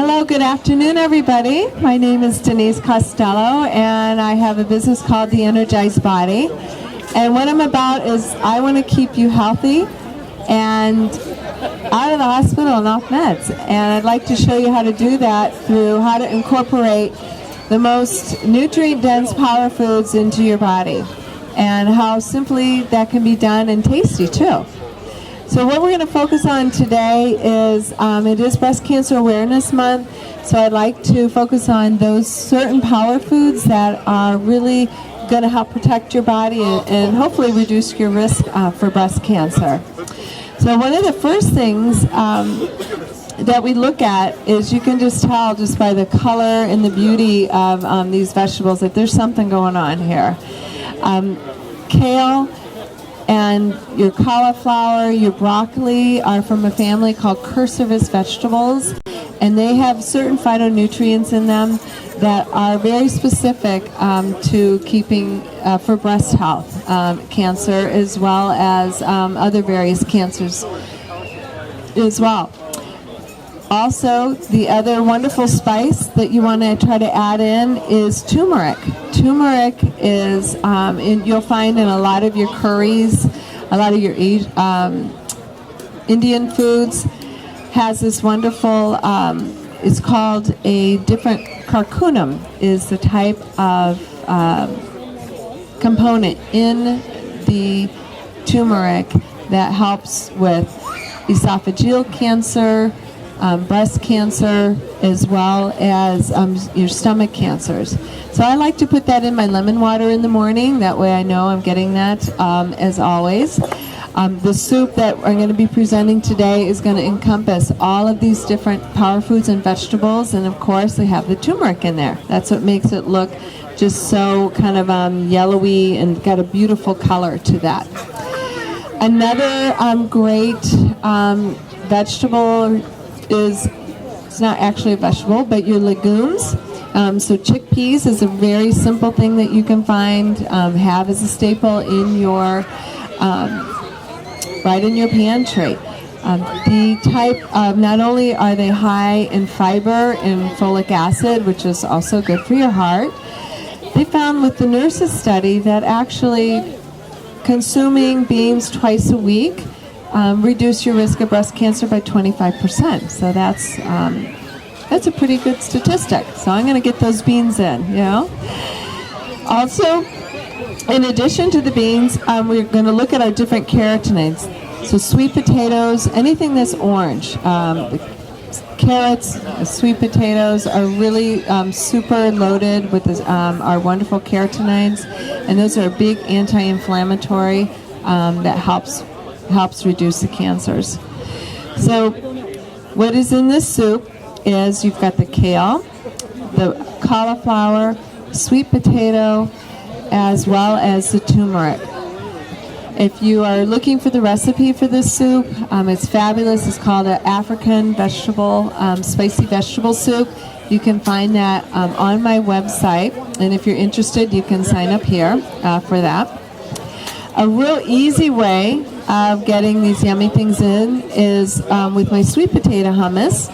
Hello, good afternoon, everybody. My name is Denise Costello, and I have a business called The Energized Body. And what I'm about is I want to keep you healthy and out of the hospital and off meds. And I'd like to show you how to do that through how to incorporate the most nutrient-dense power foods into your body, and how simply that can be done and tasty, too. So what we're going to focus on today is, it is Breast Cancer Awareness Month, so I'd like to focus on those certain power foods that are really going to help protect your body and hopefully reduce your risk for breast cancer. So one of the first things that we look at is, you can just tell just by the color and the beauty of these vegetables that there's something going on here. Kale and your cauliflower, your broccoli are from a family called cruciferous vegetables, and they have certain phytonutrients in them that are very specific to keeping for breast health, cancer, as well as other various cancers as well. Also, the other wonderful spice that you want to try to add in is turmeric. Turmeric is, you'll find in a lot of your curries, a lot of your Indian foods, has this wonderful, it's called a different curcumin, is the type of component in the turmeric that helps with esophageal cancer, breast cancer, as well as your stomach cancers. So I like to put that in my lemon water in the morning. That way I know I'm getting that, as always. The soup that I'm going to be presenting today is going to encompass all of these different power foods and vegetables, and of course they have the turmeric in there. That's what makes it look just so kind of yellowy and got a beautiful color to that. Another great vegetable is, it's not actually a vegetable, but your legumes. So chickpeas is a very simple thing that you can find, have as a staple in your, right in your pantry. The type of, not only are they high in fiber and folic acid, which is also good for your heart, they found with the nurses study that actually consuming beans twice a week reduce your risk of breast cancer by 25%. So that's a pretty good statistic. So I'm going to get those beans in, you know. Also, in addition to the beans, we're going to look at our different carotenoids. So sweet potatoes, anything that's orange. Carrots, sweet potatoes are really super loaded with this, our wonderful carotenoids, and those are a big anti-inflammatory that helps reduce the cancers. So what is in this soup is, you've got the kale, the cauliflower, sweet potato, as well as the turmeric. If you are looking for the recipe for this soup, it's fabulous. It's called an African vegetable, spicy vegetable soup. You can find that on my website, and if you're interested, you can sign up here for that. A real easy way of getting these yummy things in is with my sweet potato hummus.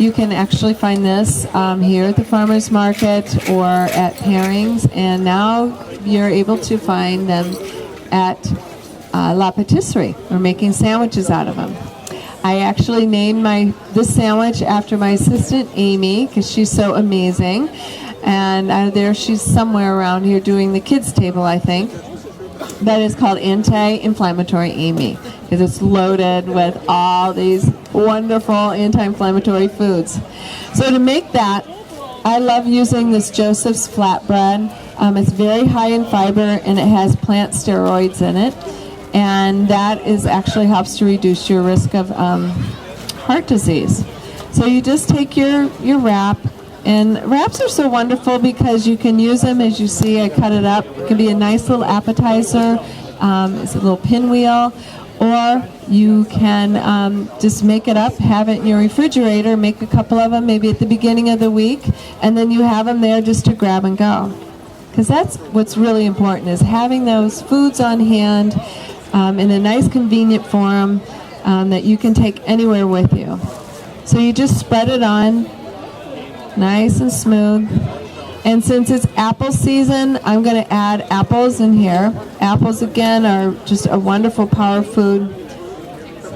You can actually find this here at the farmer's market or at pairings, and now you're able to find them at La Patisserie. We're making sandwiches out of them. I actually named this sandwich after my assistant Amy, because she's so amazing, and there she's somewhere around here doing the kids table, I think. But it's called Anti-Inflammatory Amy, because it's loaded with all these wonderful anti-inflammatory foods. So to make that, I love using this Joseph's flatbread. It's very high in fiber, and it has plant steroids in it, and that actually helps to reduce your risk of heart disease. So you just take your wrap, and wraps are so wonderful because you can use them, as you see, I cut it up. It can be a nice little appetizer. It's a little pinwheel, or you can just make it up, have it in your refrigerator, make a couple of them maybe at the beginning of the week, and then you have them there just to grab and go. Because that's what's really important, is having those foods on hand in a nice convenient form that you can take anywhere with you. So you just spread it on Nice and smooth. And since it's apple season, I'm going to add apples in here. Apples, again, are just a wonderful power food.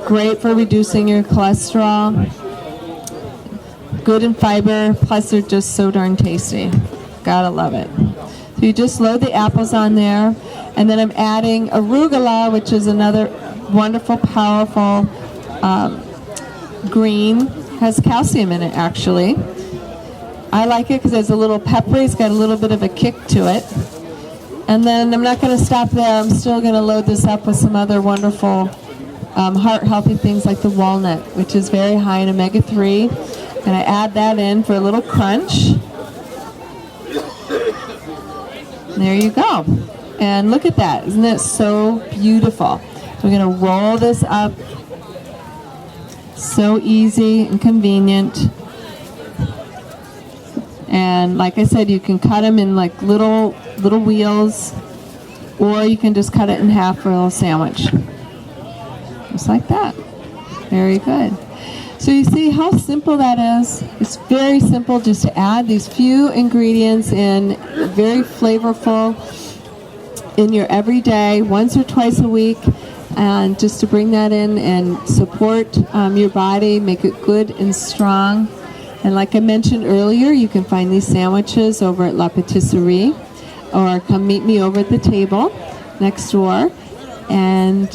Great for reducing your cholesterol. Good in fiber, plus they're just so darn tasty. Gotta love it. So you just load the apples on there, and then I'm adding arugula, which is another wonderful, powerful green. Has calcium in it, actually. I like it because it's a little peppery. It's got a little bit of a kick to it. And then I'm not going to stop there. I'm still going to load this up with some other wonderful heart-healthy things like the walnut, which is very high in omega-3. And I add that in for a little crunch. There you go. And look at that. Isn't it so beautiful? So we're going to roll this up. So easy and convenient. And like I said, you can cut them in like little wheels, or you can just cut it in half for a little sandwich. Just like that. Very good. So you see how simple that is? It's very simple just to add these few ingredients in, very flavorful in your everyday, once or twice a week, and just to bring that in and support your body, make it good and strong. And like I mentioned earlier, you can find these sandwiches over at La Patisserie, or come meet me over at the table next door. And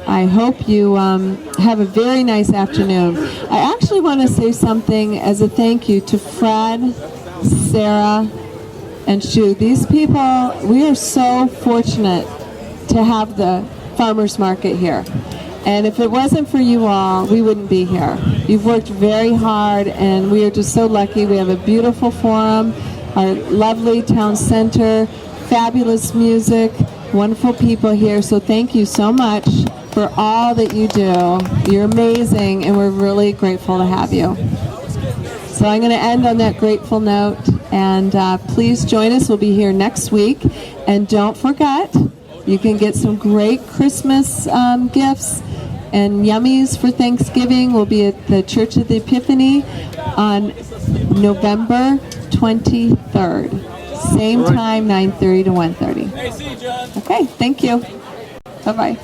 I hope you have a very nice afternoon. I actually want to say something as a thank you to Fred, Sarah, and Shu. These people, we are so fortunate to have the farmers market here. And if it wasn't for you all, we wouldn't be here. You've worked very hard, and we are just so lucky. We have a beautiful forum, our lovely town center, fabulous music, wonderful people here. So thank you so much for all that you do. You're amazing, and we're really grateful to have you. So I'm going to end on that grateful note, and please join us. We'll be here next week. And don't forget, you can get some great Christmas gifts and yummies for Thanksgiving. We'll be at the Church of the Epiphany on November 23rd. Same time, 9:30 to 1:30. Okay, thank you. Bye-bye.